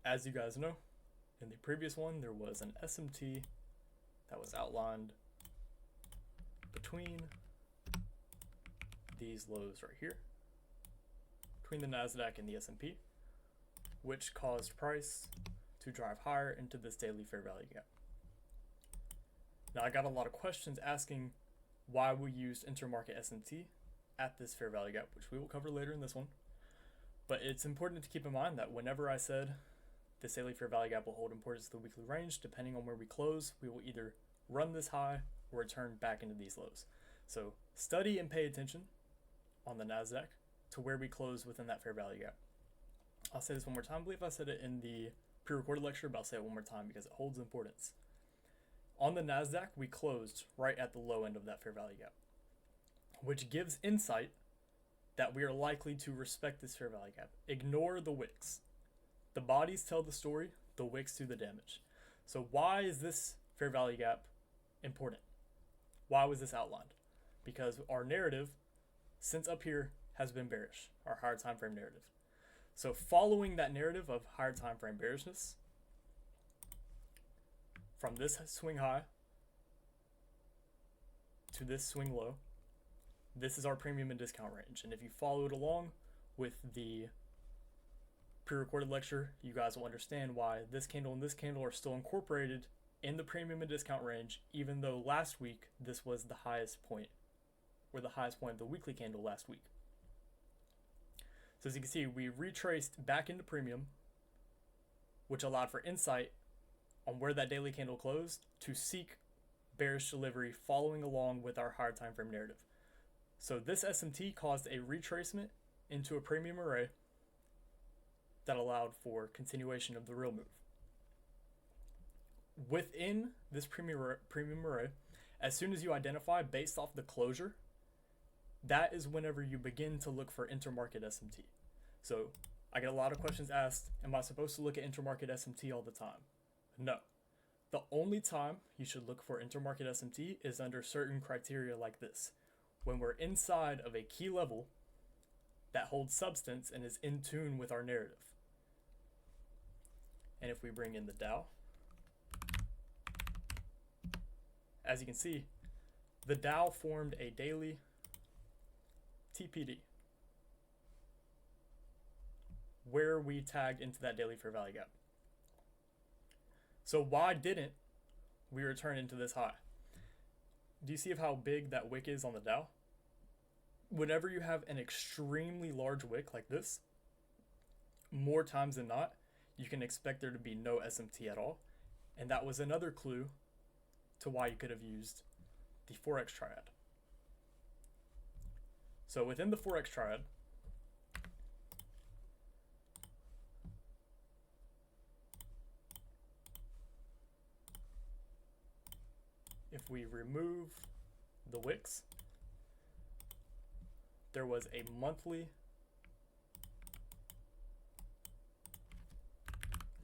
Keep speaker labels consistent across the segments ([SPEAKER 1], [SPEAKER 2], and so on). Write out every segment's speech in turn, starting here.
[SPEAKER 1] as you guys know, in the previous one, there was an SMT that was outlined between these lows right here, between the NASDAQ and the S&P, which caused price to drive higher into this daily fair value gap. Now, I got a lot of questions asking why we used intermarket SMT at this fair value gap, which we will cover later in this one. But it's important to keep in mind that whenever I said this daily fair value gap will hold importance to the weekly range, depending on where we close, we will either run this high or return back into these lows. So study and pay attention on the NASDAQ to where we close within that fair value gap. I'll say this one more time. I believe I said it in the pre-recorded lecture, but I'll say it one more time because it holds importance. On the NASDAQ, we closed right at the low end of that fair value gap, which gives insight that we are likely to respect this fair value gap. Ignore the wicks. The bodies tell the story, the wicks do the damage. So why is this fair value gap important? Why was this outlined? Because our narrative, since up here, has been bearish, our higher time frame narrative. So following that narrative of higher time frame bearishness, from this swing high to this swing low, this is our premium and discount range. And if you followed along with the pre-recorded lecture, you guys will understand why this candle and this candle are still incorporated in the premium and discount range, even though last week this was the highest point, or the highest point of the weekly candle last week. So as you can see, we retraced back into premium, which allowed for insight on where that daily candle closed to seek bearish delivery following along with our higher time frame narrative. So this SMT caused a retracement into a premium array that allowed for continuation of the real move. Within this premium array, as soon as you identify based off the closure, that is whenever you begin to look for intermarket SMT. So I get a lot of questions asked, am I supposed to look at intermarket SMT all the time? No. The only time you should look for intermarket SMT is under certain criteria like this. When we're inside of a key level that holds substance and is in tune with our narrative. And if we bring in the Dow, as you can see, the Dow formed a daily TPD where we tagged into that daily fair value gap. So why didn't we return into this high? Do you see how big that wick is on the Dow? Whenever you have an extremely large wick like this, more times than not, you can expect there to be no SMT at all. And that was another clue to why you could have used the Forex triad. So within the Forex triad, if we remove the wicks, there was a monthly,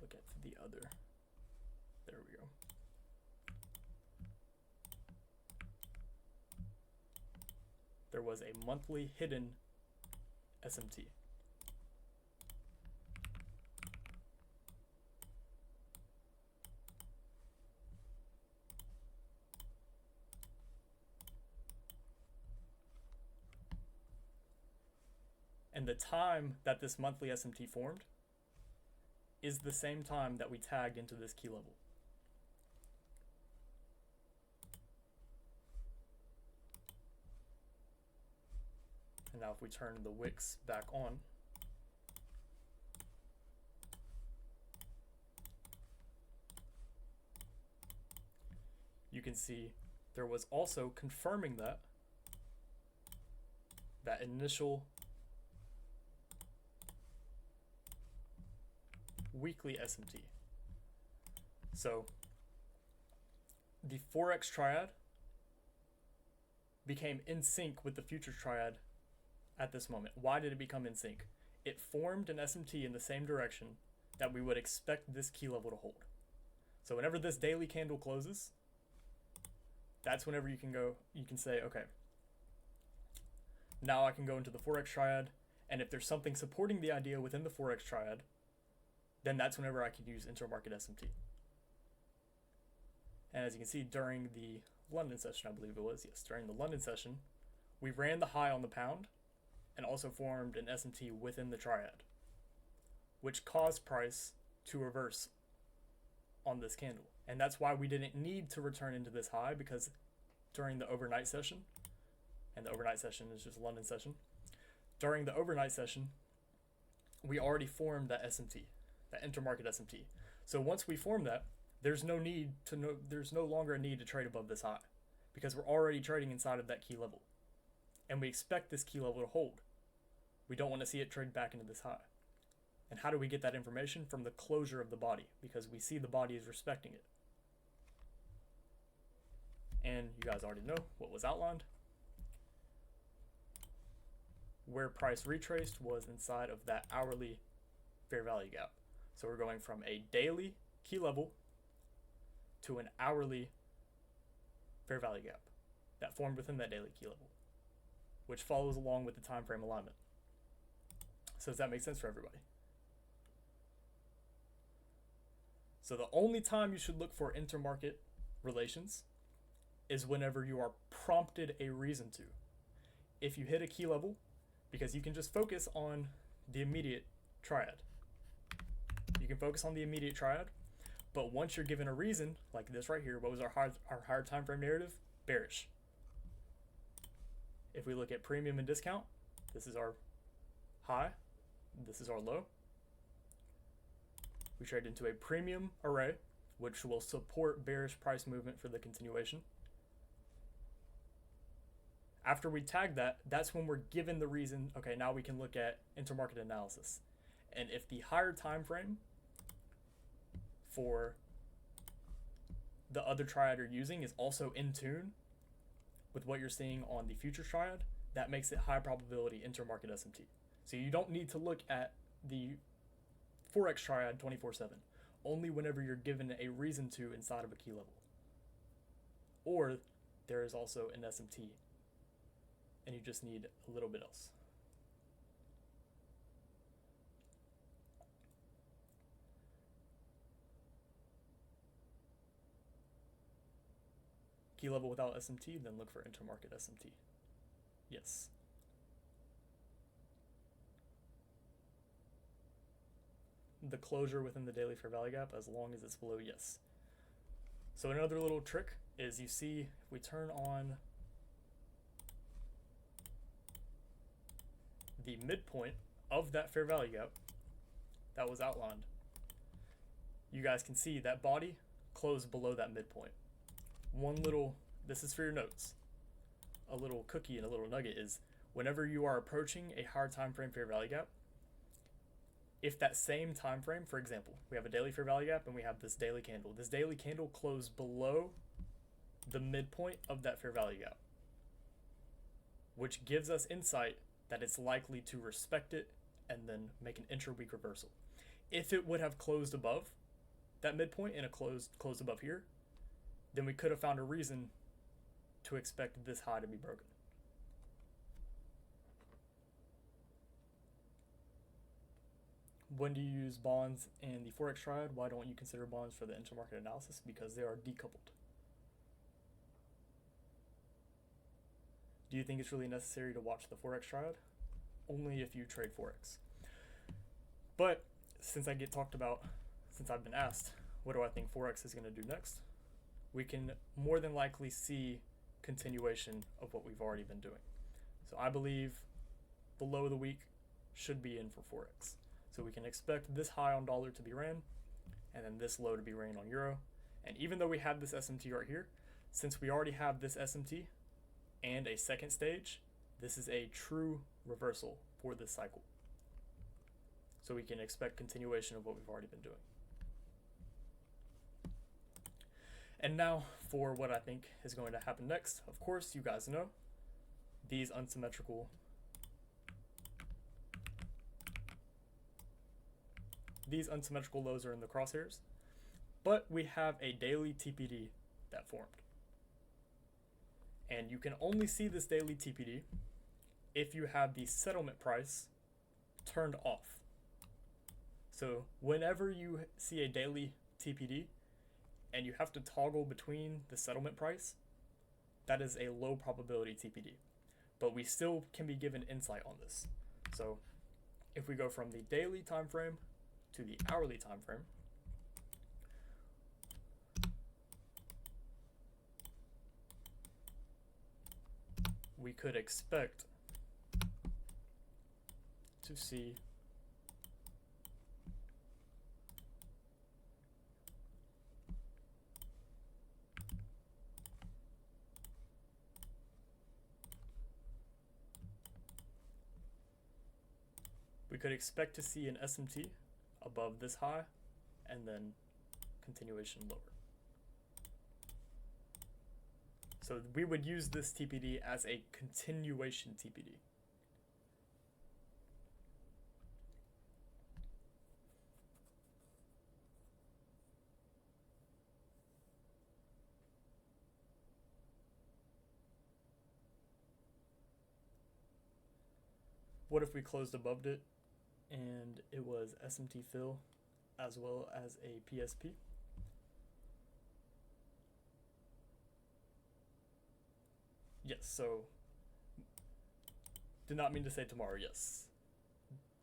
[SPEAKER 1] look at the other, there we go. There was a monthly hidden SMT. And the time that this monthly SMT formed is the same time that we tagged into this key level. And now if we turn the wicks back on, you can see there was also confirming that initial weekly SMT. So the Forex triad became in sync with the futures triad at this moment. Why did it become in sync? It formed an SMT in the same direction that we would expect this key level to hold. So whenever this daily candle closes, that's whenever you can say, okay, now I can go into the Forex triad, and if there's something supporting the idea within the Forex triad, then that's whenever I can use intermarket SMT. And as you can see, during the London session, I believe it was, yes, during the London session, we ran the high on the pound and also formed an SMT within the triad, which caused price to reverse on this candle. And that's why we didn't need to return into this high, because during the overnight session, and the overnight session is just a London session, during the overnight session, we already formed that SMT, that intermarket SMT. So once we form that, there's no longer a need to trade above this high, because we're already trading inside of that key level. And we expect this key level to hold. We don't want to see it trade back into this high. And how do we get that information? From the closure of the body, because we see the body is respecting it. And you guys already know what was outlined. Where price retraced was inside of that hourly fair value gap. So we're going from a daily key level to an hourly fair value gap that formed within that daily key level, which follows along with the time frame alignment. So does that make sense for everybody? So the only time you should look for intermarket relations is whenever you are prompted a reason to. If you hit a key level, because you can just focus on the immediate triad. You can focus on the immediate triad, but once you're given a reason, like this right here, what was our higher time frame narrative? Bearish. If we look at premium and discount, this is our high, this is our low. We trade into a premium array, which will support bearish price movement for the continuation. After we tag that, that's when we're given the reason, okay, now we can look at intermarket analysis. And if the higher time frame for the other triad you're using is also in tune with what you're seeing on the future triad, that makes it high probability intermarket SMT. So you don't need to look at the Forex triad 24/7, only whenever you're given a reason to inside of a key level. Or there is also an SMT, and you just need a little bit else. Key level without SMT, then look for intermarket SMT. Yes. The closure within the daily fair value gap, as long as it's below, yes. So another little trick is, you see, if we turn on the midpoint of that fair value gap that was outlined, you guys can see that body closed below that midpoint. One little, this is for your notes, a little cookie and a little nugget is, whenever you are approaching a higher time frame fair value gap, if that same time frame, for example, we have a daily fair value gap and we have this daily candle closed below the midpoint of that fair value gap, which gives us insight that it's likely to respect it and then make an intra-week reversal. If it would have closed above that midpoint and it closed above here, then we could have found a reason to expect this high to be broken. When do you use bonds in the Forex triad? Why don't you consider bonds for the intermarket analysis? Because they are decoupled. Do you think it's really necessary to watch the Forex triad? Only if you trade Forex. But since I've been asked, what do I think Forex is going to do next? We can more than likely see continuation of what we've already been doing. So I believe the low of the week should be in for Forex. So we can expect this high on dollar to be ran, and then this low to be ran on euro. And even though we have this SMT right here, since we already have this SMT and a second stage, this is a true reversal for this cycle. So we can expect continuation of what we've already been doing. And now for what I think is going to happen next. Of course, you guys know these unsymmetrical lows are in the crosshairs, but we have a daily TPD that formed. And you can only see this daily TPD if you have the settlement price turned off. So whenever you see a daily TPD and you have to toggle between the settlement price, that is a low probability TPD. But we still can be given insight on this. So if we go from the daily time frame to the hourly time frame, we could expect to see an SMT above this high and then continuation lower. So we would use this TPD as a continuation TPD. What if we closed above it and it was SMT fill as well as a PSP? Yes, so did not mean to say tomorrow, yes.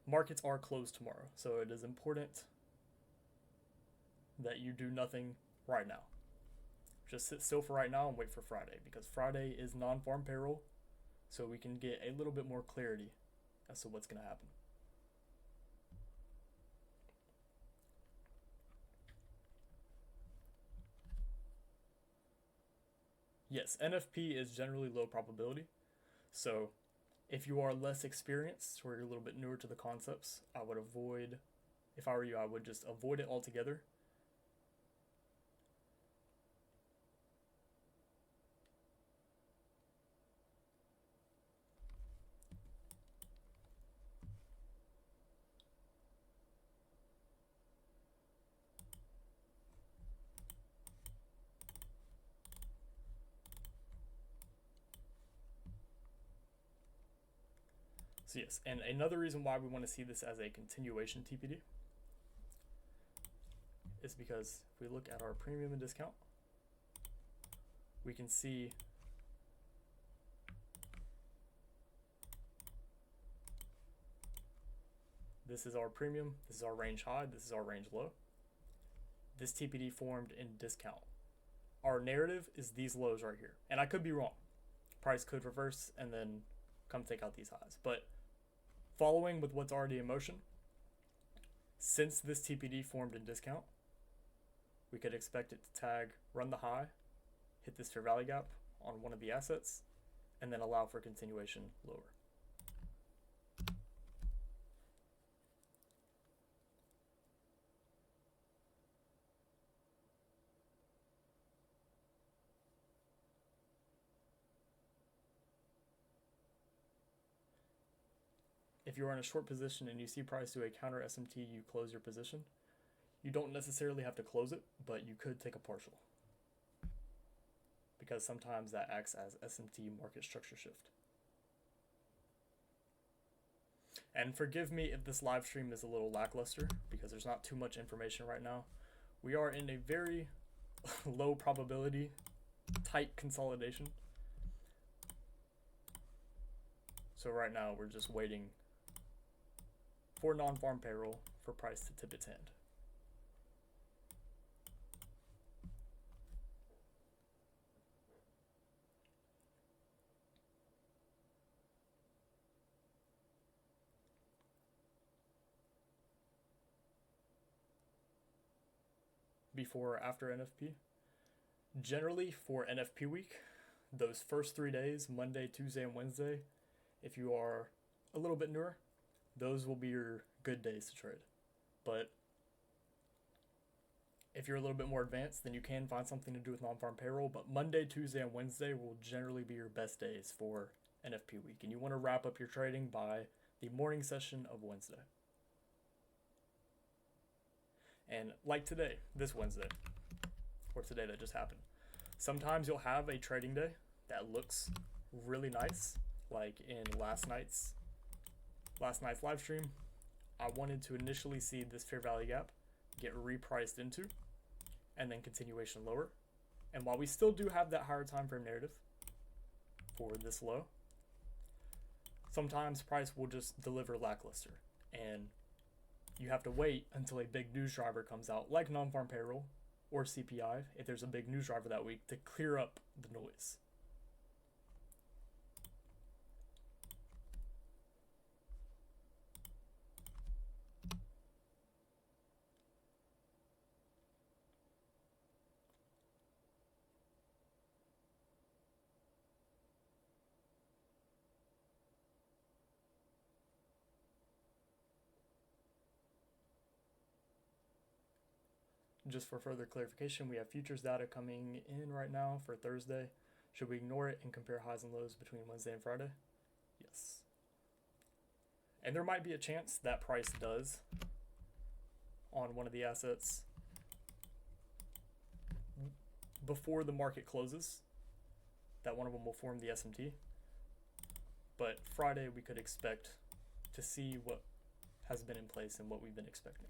[SPEAKER 1] Markets are closed tomorrow, so it is important that you do nothing right now. Just sit still for right now and wait for Friday, because Friday is non-farm payroll, so we can get a little bit more clarity as to what's going to happen. Yes, NFP is generally low probability, so if you are less experienced or you're a little bit newer to the concepts, I would avoid, if I were you, I would just avoid it altogether. So yes, and another reason why we want to see this as a continuation TPD is because if we look at our premium and discount, we can see this is our premium, this is our range high, this is our range low. This TPD formed in discount. Our narrative is these lows right here, and I could be wrong. Price could reverse and then come take out these highs, but following with what's already in motion, since this TPD formed in discount, we could expect it to tag, run the high, hit this fair value gap on one of the assets, and then allow for continuation lower. If you are in a short position and you see price do a counter SMT, you close your position. You don't necessarily have to close it, but you could take a partial, because sometimes that acts as SMT market structure shift. And forgive me if this live stream is a little lackluster, because there's not too much information right now. We are in a very low probability, tight consolidation. So right now we're just waiting for non-farm payroll for price to tip its hand. Before or after NFP? Generally for NFP week, those first 3 days, Monday, Tuesday, and Wednesday, if you are a little bit newer, those will be your good days to trade. But if you're a little bit more advanced, then you can find something to do with non-farm payroll. But Monday, Tuesday, and Wednesday will generally be your best days for NFP week. And you want to wrap up your trading by the morning session of Wednesday. And like today, this Wednesday, or today that just happened, sometimes you'll have a trading day that looks really nice, like in last night's live stream. I wanted to initially see this fair value gap get repriced into and then continuation lower. And while we still do have that higher time frame narrative for this low, sometimes price will just deliver lackluster, and you have to wait until a big news driver comes out, like non-farm payroll or CPI, if there's a big news driver that week, to clear up the noise. Just for further clarification, we have futures data coming in right now for Thursday. Should we ignore it and compare highs and lows between Wednesday and Friday? Yes. And there might be a chance that price does on one of the assets before the market closes, that one of them will form the SMT. But Friday we could expect to see what has been in place and what we've been expecting.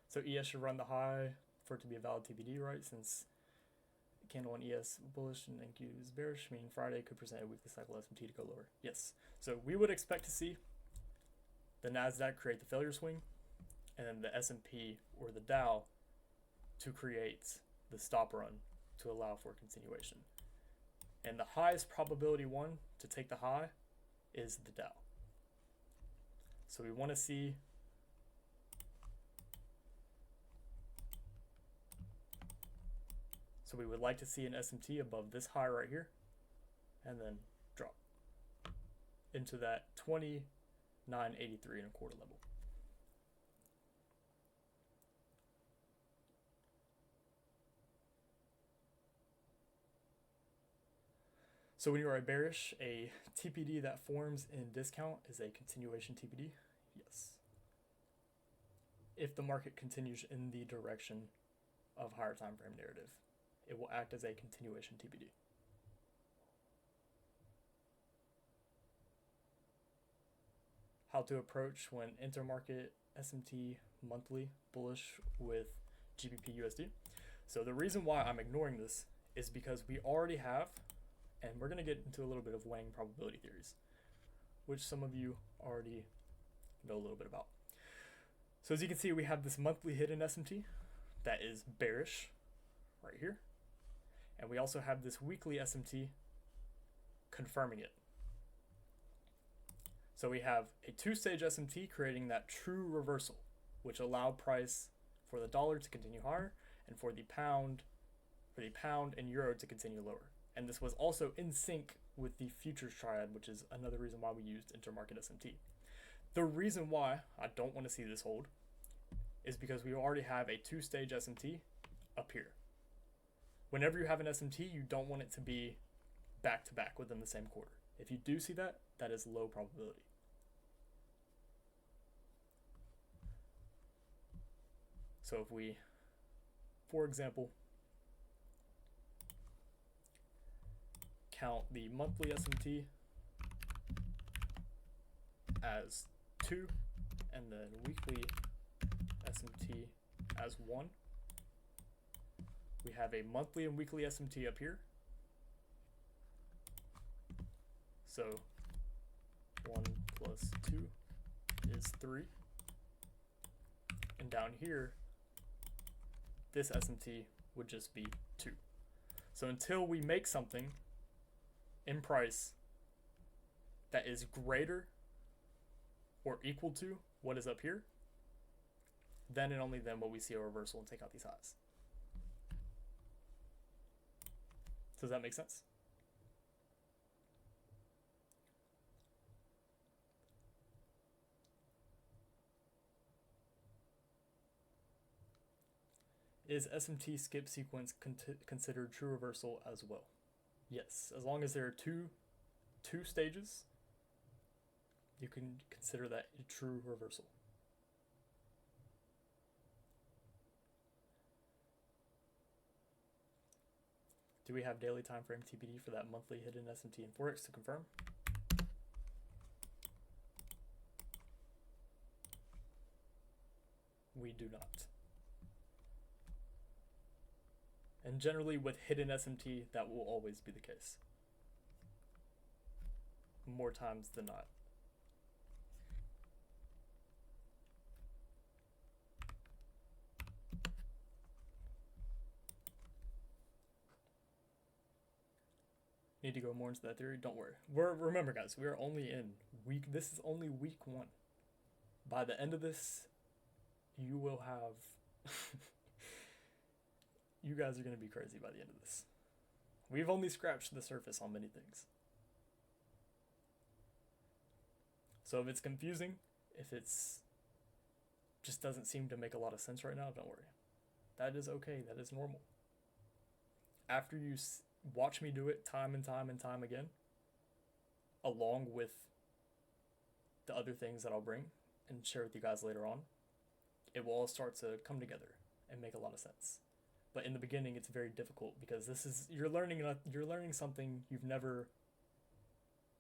[SPEAKER 1] So ES should run the high for it to be a valid TBD, right? Since candle on ES bullish and NQ is bearish, meaning Friday could present a weekly cycle SMT to go lower. Yes. So we would expect to see the NASDAQ create the failure swing, and then the S&P or the Dow to create the stop run to allow for continuation. And the highest probability one to take the high is the Dow. So we want to see So we would like to see an SMT above this high right here, and then drop into that 29.83 and a quarter level. So when you are bearish, a TPD that forms in discount is a continuation TPD. Yes. If the market continues in the direction of higher time frame narrative, it will act as a continuation TPD. How to approach when intermarket SMT monthly bullish with GBP USD. So the reason why I'm ignoring this is because we already have, and we're going to get into a little bit of Wang probability theories, which some of you already know a little bit about. So as you can see, we have this monthly hit in SMT that is bearish right here. And we also have this weekly SMT confirming it. So we have a two-stage SMT creating that true reversal, which allowed price for the dollar to continue higher and for the pound and euro to continue lower. And this was also in sync with the futures triad, which is another reason why we used intermarket SMT. The reason why I don't want to see this hold is because we already have a two-stage SMT up here. Whenever you have an SMT, you don't want it to be back-to-back within the same quarter. If you do see that, that is low probability. So if we, for example, count the monthly SMT as 2 and then weekly SMT as 1, we have a monthly and weekly SMT up here. So 1 plus 2 is 3. And down here, this SMT would just be 2. So until we make something in price that is greater or equal to what is up here, then and only then will we see a reversal and take out these highs. Does that make sense? Is SMT skip sequence considered true reversal as well? Yes, as long as there are two stages, you can consider that a true reversal. Do we have daily time frame TPD for that monthly hidden SMT and Forex to confirm? We do not. And generally with hidden SMT, that will always be the case. More times than not. Need to go more into that theory? Don't worry. Remember, guys, we are only in this is only week 1. By the end of this, you will have you guys are going to be crazy by the end of this. We've only scratched the surface on many things. So if it's confusing, if it's just doesn't seem to make a lot of sense right now, don't worry. That is okay. That is normal. After you watch me do it time and time and time again, along with the other things that I'll bring and share with you guys later on, it will all start to come together and make a lot of sense. But in the beginning, it's very difficult because this is you're learning something you've never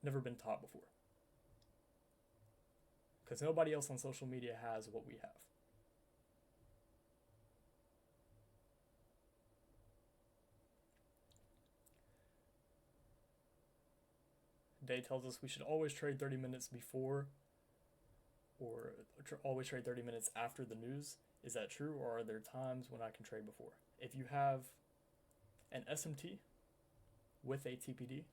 [SPEAKER 1] been taught before. Because nobody else on social media has what we have. Day tells us we should always trade 30 minutes before or always trade 30 minutes after the news. Is that true, or are there times when I can trade before? If you have an SMT with a TPD,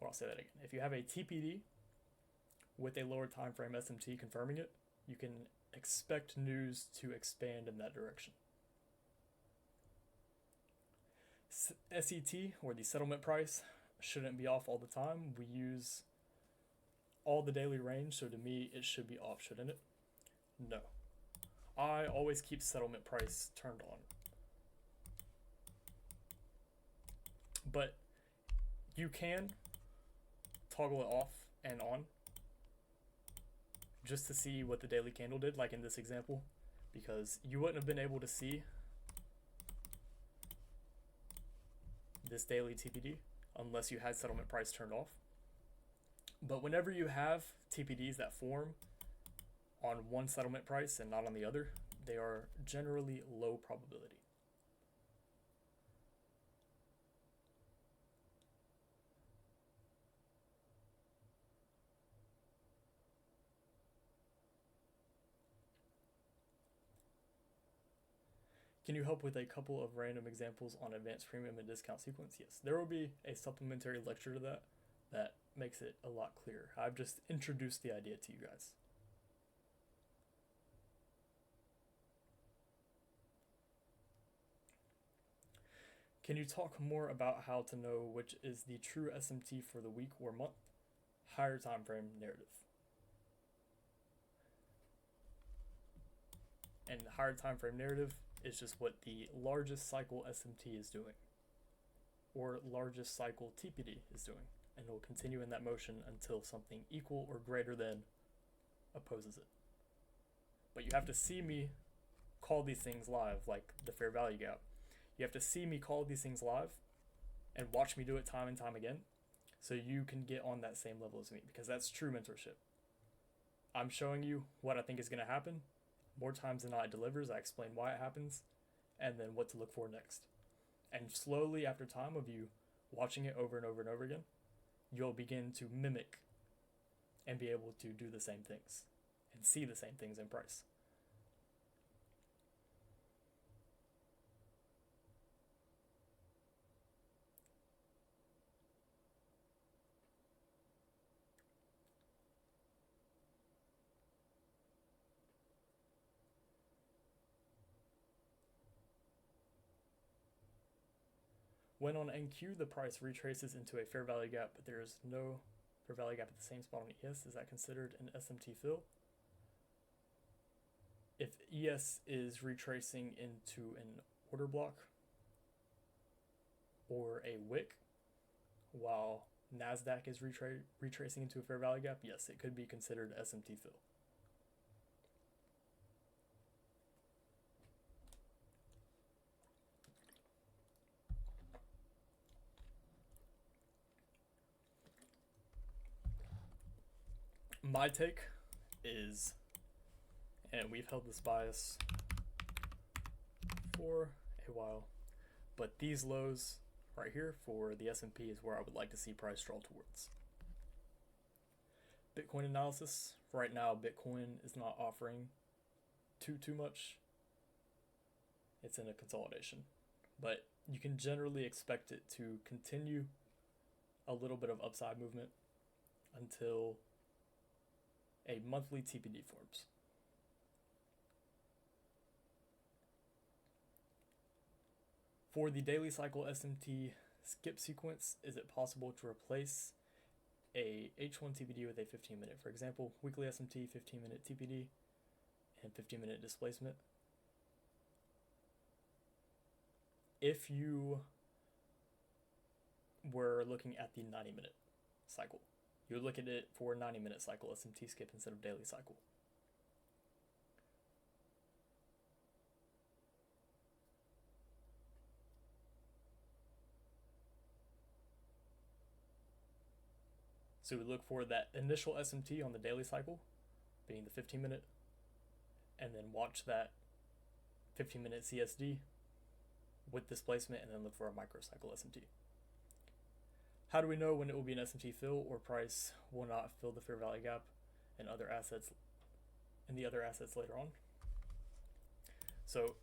[SPEAKER 1] or I'll say that again. If you have a TPD with a lower time frame SMT confirming it, you can expect news to expand in that direction. SET, or the settlement price, shouldn't be off all the time. We use all the daily range, so to me it should be off, shouldn't it? No. I always keep settlement price turned on. But you can toggle it off and on just to see what the daily candle did, like in this example, because you wouldn't have been able to see this daily TPD unless you had settlement price turned off. But whenever you have TPDs that form on one settlement price and not on the other, they are generally low probability. Can you help with a couple of random examples on advanced premium and discount sequence? Yes, there will be a supplementary lecture to that makes it a lot clearer. I've just introduced the idea to you guys. Can you talk more about how to know which is the true SMT for the week or month? Higher time frame narrative. And the higher time frame narrative is just what the largest cycle SMT is doing, or largest cycle TPD is doing, and it will continue in that motion until something equal or greater than opposes it. But you have to see me call these things live, like the fair value gap. You have to see me call these things live and watch me do it time and time again, so you can get on that same level as me, because that's true mentorship. I'm showing you what I think is going to happen. More times than not, it delivers. I explain why it happens and then what to look for next. And slowly, after time of you watching it over and over and over again, you'll begin to mimic and be able to do the same things and see the same things in price. When on NQ, the price retraces into a fair value gap, but there is no fair value gap at the same spot on ES. Is that considered an SMT fill? If ES is retracing into an order block or a wick, while NASDAQ is retracing into a fair value gap, yes, it could be considered SMT fill. My take is, and we've held this bias for a while, but these lows right here for the S&P is where I would like to see price draw towards. Bitcoin analysis. Right now, Bitcoin is not offering too much. It's in a consolidation, but you can generally expect it to continue a little bit of upside movement until a monthly TPD forms. For the daily cycle SMT skip sequence, is it possible to replace a H1 TPD with a 15-minute? For example, weekly SMT, 15-minute TPD, and 15-minute displacement. If you were looking at the 90-minute cycle, you would look at it for 90-minute cycle SMT skip instead of daily cycle. So we look for that initial SMT on the daily cycle, being the 15-minute, and then watch that 15-minute CSD with displacement, and then look for a microcycle SMT. How do we know when it will be an SMT fill or price will not fill the fair value gap in other assets, in the other assets later on? So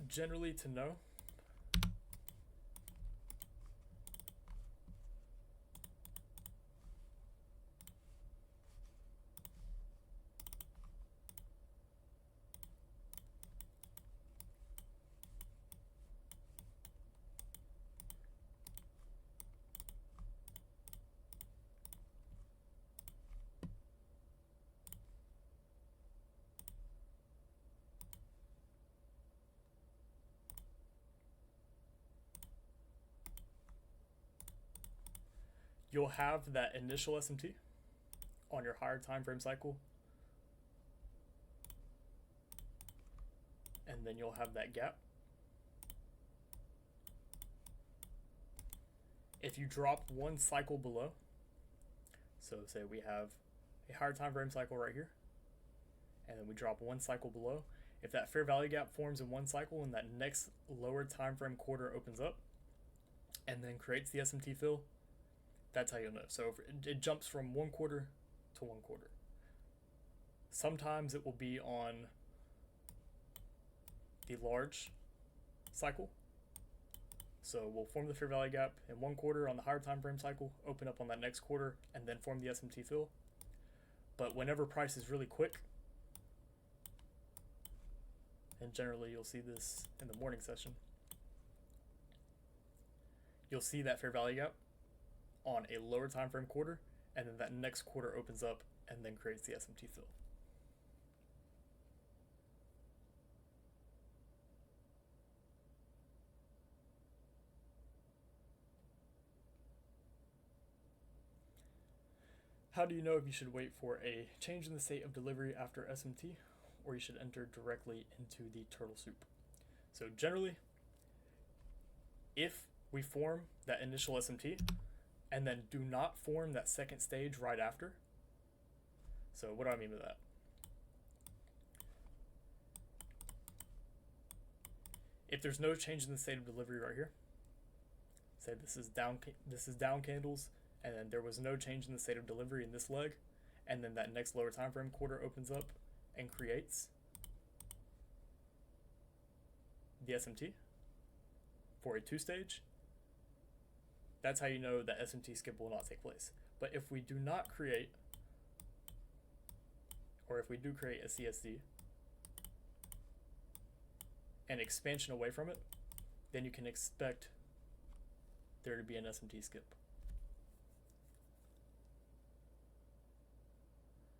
[SPEAKER 1] generally, to know, you'll have that initial SMT on your higher time frame cycle, and then you'll have that gap. If you drop one cycle below, so say we have a higher time frame cycle right here, and then we drop one cycle below, if that fair value gap forms in one cycle and that next lower time frame quarter opens up and then creates the SMT fill, that's how you'll know. So if it jumps from one quarter to one quarter. Sometimes it will be on the large cycle. So we'll form the fair value gap in one quarter on the higher time frame cycle, open up on that next quarter, and then form the SMT fill. But whenever price is really quick, and generally you'll see this in the morning session, you'll see that fair value gap on a lower time frame quarter, and then that next quarter opens up and then creates the SMT fill. How do you know if you should wait for a change in the state of delivery after SMT, or you should enter directly into the turtle soup? So generally, if we form that initial SMT and then do not form that second stage right after, so what do I mean by that? If there's no change in the state of delivery right here, say this is down candles, and then there was no change in the state of delivery in this leg, and then that next lower time frame quarter opens up and creates the SMT for a two-stage, that's how you know that SMT skip will not take place. But if we do not create, or if we do create a CSD, and expansion away from it, then you can expect there to be an SMT skip.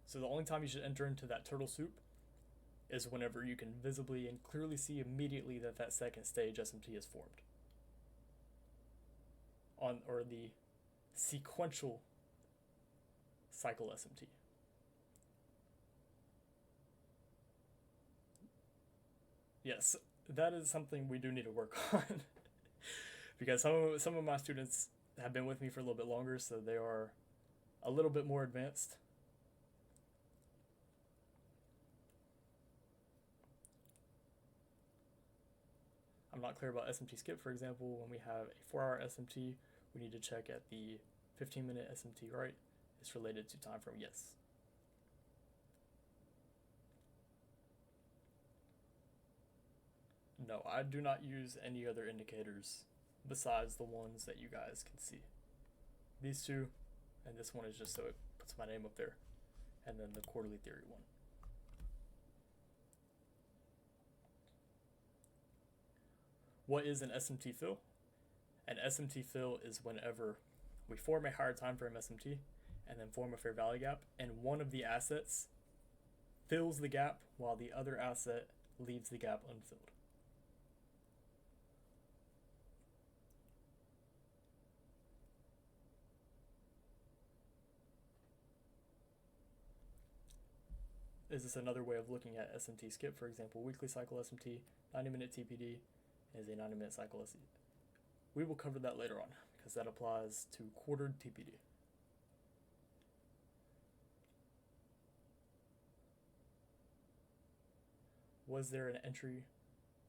[SPEAKER 1] So the only time you should enter into that turtle soup is whenever you can visibly and clearly see immediately that that second stage SMT is formed. Or the sequential cycle SMT. Yes, that is something we do need to work on because some of my students have been with me for a little bit longer, so they are a little bit more advanced. I'm not clear about SMT skip, for example, when we have a 4-hour SMT, we need to check at the 15-minute SMT right. It's related to time frame, yes. No, I do not use any other indicators besides the ones that you guys can see. These two, and this one is just so it puts my name up there, and then the quarterly theory one. What is an SMT fill? An SMT fill is whenever we form a higher time frame SMT and then form a fair value gap, and one of the assets fills the gap while the other asset leaves the gap unfilled. Is this another way of looking at SMT skip? For example, weekly cycle SMT, 90-minute TPD is a 90-minute cycle SMT. We will cover that later on because that applies to quartered TPD. Was there an entry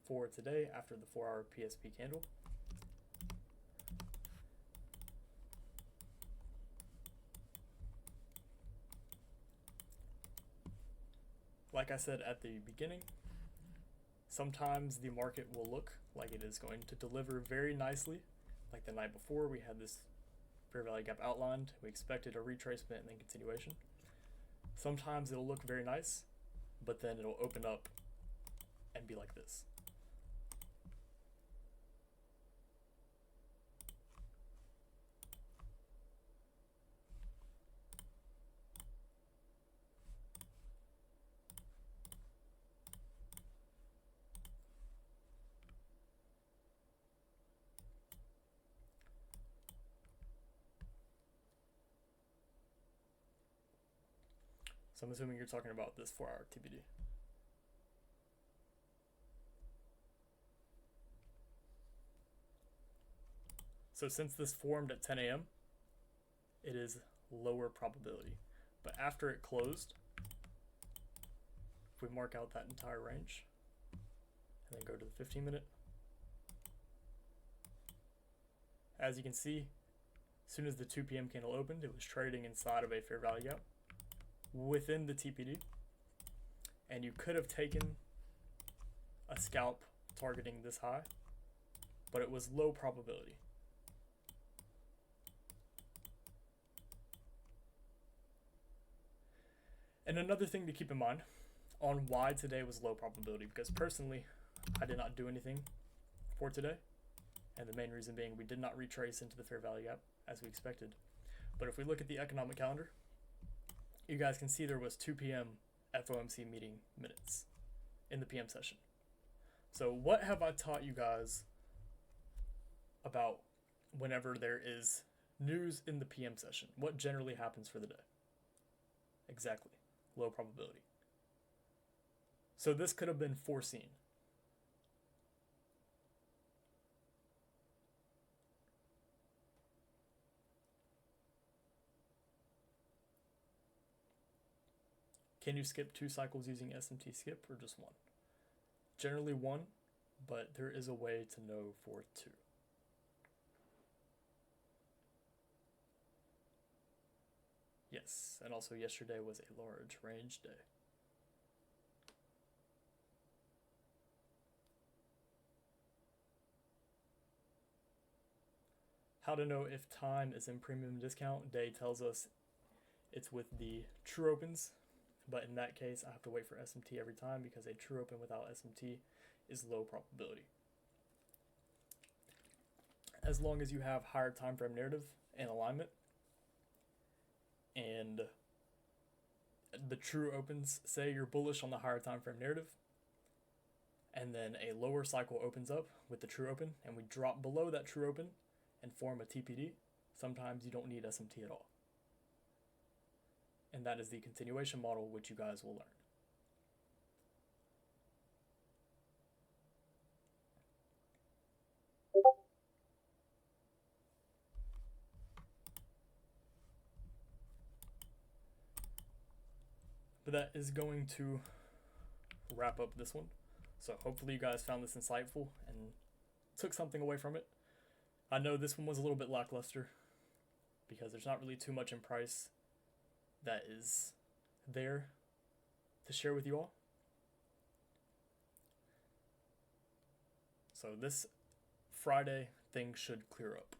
[SPEAKER 1] for today after the 4-hour PSP candle? Like I said at the beginning, sometimes the market will look like it is going to deliver very nicely. Like the night before, we had this fair value gap outlined. We expected a retracement and then continuation. Sometimes it'll look very nice, but then it'll open up and be like this. So I'm assuming you're talking about this 4-hour TPD. So since this formed at 10 a.m., it is lower probability. But after it closed, if we mark out that entire range, and then go to the 15-minute, as you can see, as soon as the 2 p.m. candle opened, it was trading inside of a fair value gap within the TPD, and you could have taken a scalp targeting this high, but it was low probability. And another thing to keep in mind on why today was low probability, because personally, I did not do anything for today, and the main reason being we did not retrace into the fair value gap as we expected. But if we look at the economic calendar, you guys can see there was 2 p.m. FOMC meeting minutes in the PM session. So what have I taught you guys about whenever there is news in the PM session? What generally happens for the day? Exactly, low probability. So this could have been foreseen. Can you skip 2 cycles using SMT skip or just 1? Generally 1, but there is a way to know for 2. Yes, and also yesterday was a large range day. How to know if time is in premium discount? Day tells us it's with the true opens, but in that case I have to wait for SMT every time because a true open without SMT is low probability. As long as you have higher time frame narrative and alignment, and the true opens say you're bullish on the higher time frame narrative, and then a lower cycle opens up with the true open, and we drop below that true open and form a TPD, sometimes you don't need SMT at all. And that is the continuation model, which you guys will learn. But that is going to wrap up this one. So hopefully you guys found this insightful and took something away from it. I know this one was a little bit lackluster because there's not really too much in price that is there to share with you all. So this Friday, things should clear up.